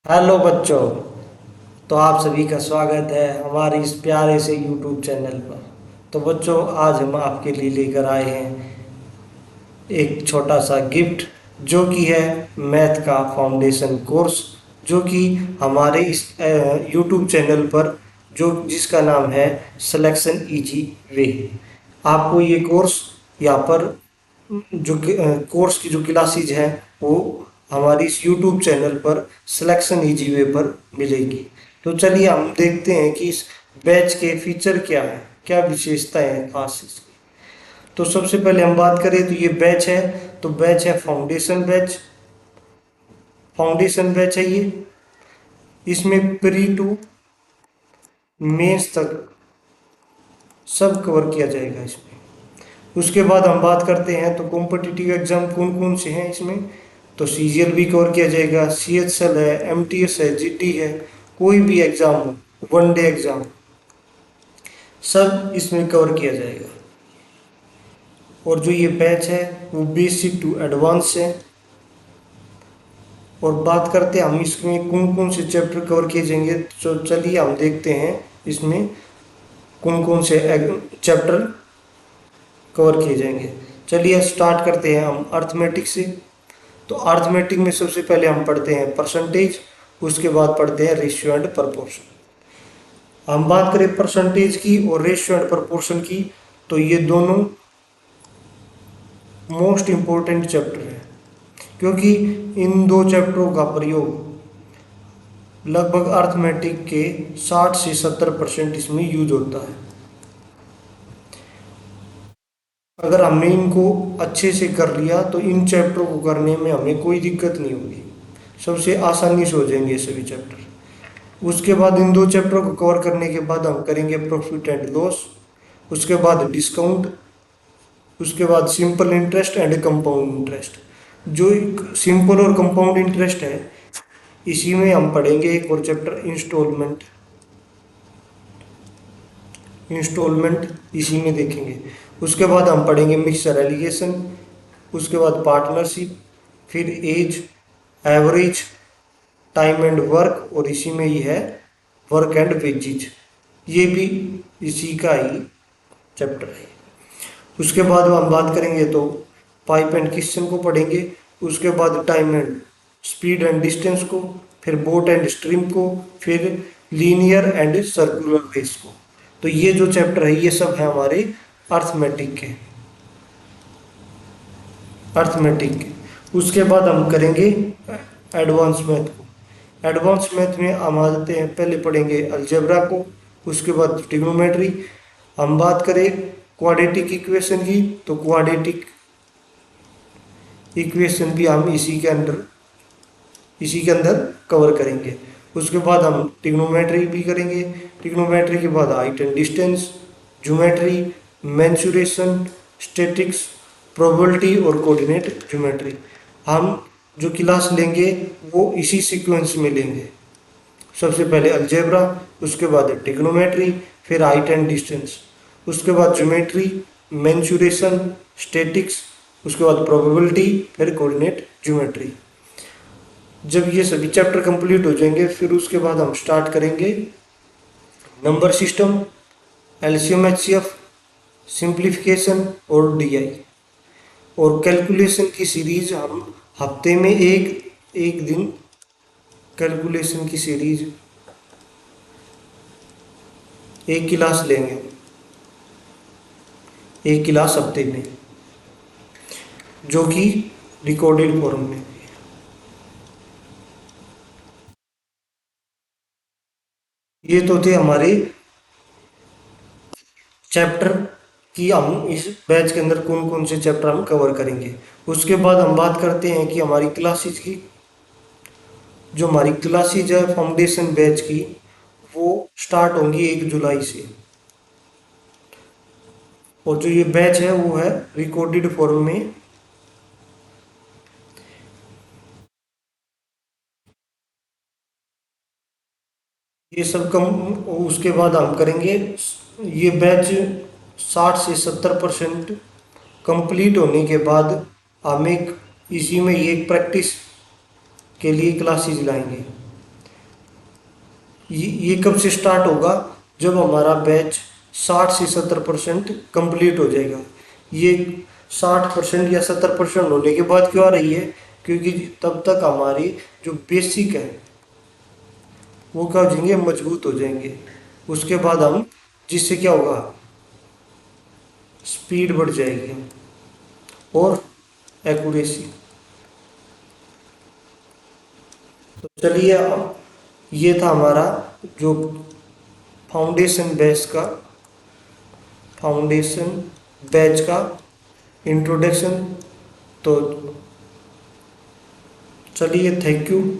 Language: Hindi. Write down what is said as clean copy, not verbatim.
हेलो बच्चों। तो आप सभी का स्वागत है हमारे इस प्यारे से यूट्यूब चैनल पर। तो बच्चों, आज हम आपके लिए लेकर आए हैं एक छोटा सा गिफ्ट, जो कि है मैथ का फाउंडेशन कोर्स, जो कि हमारे इस यूट्यूब चैनल पर जो जिसका नाम है सिलेक्शन इजी वे। आपको ये कोर्स यहाँ पर जो कोर्स की जो क्लासेज हैं वो हमारी इस यूट्यूब चैनल पर सिलेक्शन इजी वे पर मिलेगी। तो चलिए हम देखते हैं कि इस बैच के फीचर क्या है, क्या विशेषताएं हैं खास इसकी। तो सबसे पहले हम बात करें तो ये बैच है, तो बैच है फाउंडेशन बैच। फाउंडेशन बैच है ये, इसमें प्री टू मेंस तक सब कवर किया जाएगा इसमें। उसके बाद हम बात करते हैं तो कॉम्पिटिटिव एग्जाम कौन कौन से हैं इसमें। तो सीजीएल भी कवर किया जाएगा, सीएचएल है, एमटीएस है, जीडी है, कोई भी एग्जाम हो, वन डे एग्जाम, सब इसमें कवर किया जाएगा। और जो ये बैच है वो बेसिक टू एडवांस है। और बात करते हैं हम इसमें कौन कौन से चैप्टर कवर किए जाएंगे, तो चलिए हम देखते हैं इसमें कौन कौन से चैप्टर कवर किए जाएंगे। चलिए स्टार्ट करते हैं हम अर्थमेटिक से। तो अर्थमेटिक में सबसे पहले हम पढ़ते हैं परसेंटेज, उसके बाद पढ़ते हैं रेशियो एंड प्रपोर्शन। हम बात करें परसेंटेज की और रेशियो एंड प्रपोर्शन की, तो ये दोनों मोस्ट इम्पोर्टेंट चैप्टर है, क्योंकि इन दो चैप्टरों का प्रयोग लगभग अर्थमेटिक के 60 से 70% इसमें यूज होता है। अगर हमने इनको अच्छे से कर लिया तो इन चैप्टरों को करने में हमें कोई दिक्कत नहीं होगी, सबसे आसानी से हो जाएंगे ये सभी चैप्टर। उसके बाद इन दो चैप्टरों को कवर करने के बाद हम करेंगे प्रॉफिट एंड लॉस, उसके बाद डिस्काउंट, उसके बाद simple interest and compound interest. जो सिंपल और कंपाउंड इंटरेस्ट है इसी में हम पढ़ेंगे एक और चैप्टर इंस्टॉलमेंट। इंस्टॉलमेंट इसी में देखेंगे। उसके बाद हम पढ़ेंगे मिक्सर एलिगेशन, उसके बाद पार्टनरशिप, फिर age, average, time and work, और इसी में ही है वर्क एंड वेजेज, ये भी इसी का ही चैप्टर है। उसके बाद हम बात करेंगे तो पाइप एंड क्वेश्चन को पढ़ेंगे, उसके बाद time and speed and distance को, फिर बोट एंड स्ट्रीम को, फिर लीनियर एंड सर्कुलर रेस को। तो ये जो चैप्टर है ये सब है हमारे अर्थमेटिक के। अर्थमेटिक के उसके बाद हम करेंगे एडवांस मैथ को। एडवांस मैथ में हम आ जाते हैं, पहले पढ़ेंगे अलजेब्रा को, उसके बाद ट्रिग्नोमेट्री। हम बात करें क्वाड्रेटिक इक्वेशन की, तो क्वाड्रेटिक इक्वेशन भी हम इसी के अंदर कवर करेंगे। उसके बाद हम ट्रिग्नोमेट्री भी करेंगे। ट्रिग्नोमेट्री के बाद height and distance, geometry, mensuration, statics, probability और कोऑर्डिनेट ज्योमेट्री। हम जो क्लास लेंगे वो इसी सीक्वेंस में लेंगे। सबसे पहले अलजेब्रा, उसके बाद ट्रिग्नोमेट्री, फिर हाइट एंड डिस्टेंस, उसके बाद ज्योमेट्री, मेंसुरेशन, स्टैटिक्स, उसके बाद प्रोबेबिलिटी, फिर कोऑर्डिनेट ज्योमेट्री। जब ये सभी चैप्टर कंप्लीट हो जाएंगे फिर उसके बाद हम स्टार्ट करेंगे number system, LCM HCF, simplification और डीआई। और कैलकुलेशन की सीरीज हम हफ्ते में एक एक दिन कैलकुलेशन की सीरीज एक क्लास लेंगे, एक क्लास हफ्ते में, जो कि रिकॉर्डेड फॉर्म में। ये तो थे हमारे चैप्टर कि हम इस बैच के अंदर कौन कौन से चैप्टर हम कवर करेंगे। उसके बाद हम बात करते हैं कि हमारी क्लासेज की, जो हमारी क्लासेज है फाउंडेशन बैच की, वो स्टार्ट होंगी 1 जुलाई से। और जो ये बैच है वो है रिकॉर्डेड फॉर्म में। ये सब कम, उसके बाद हम करेंगे ये बैच 60 से 70% कंप्लीट होने के बाद हम एक इसी में ये एक प्रैक्टिस के लिए क्लासेज लाएंगे। ये कब से स्टार्ट होगा? जब हमारा बैच 60 से 70% कंप्लीट हो जाएगा। ये 60% या 70% होने के बाद क्यों आ रही है? क्योंकि तब तक हमारी जो बेसिक है वो क्या हो जाएंगे, मजबूत हो जाएंगे। उसके बाद हम, जिससे क्या होगा, स्पीड बढ़ जाएगी और एक्यूरेसी। तो चलिए, अब ये था हमारा जो फाउंडेशन बैच का इंट्रोडक्शन। तो चलिए, थैंक यू।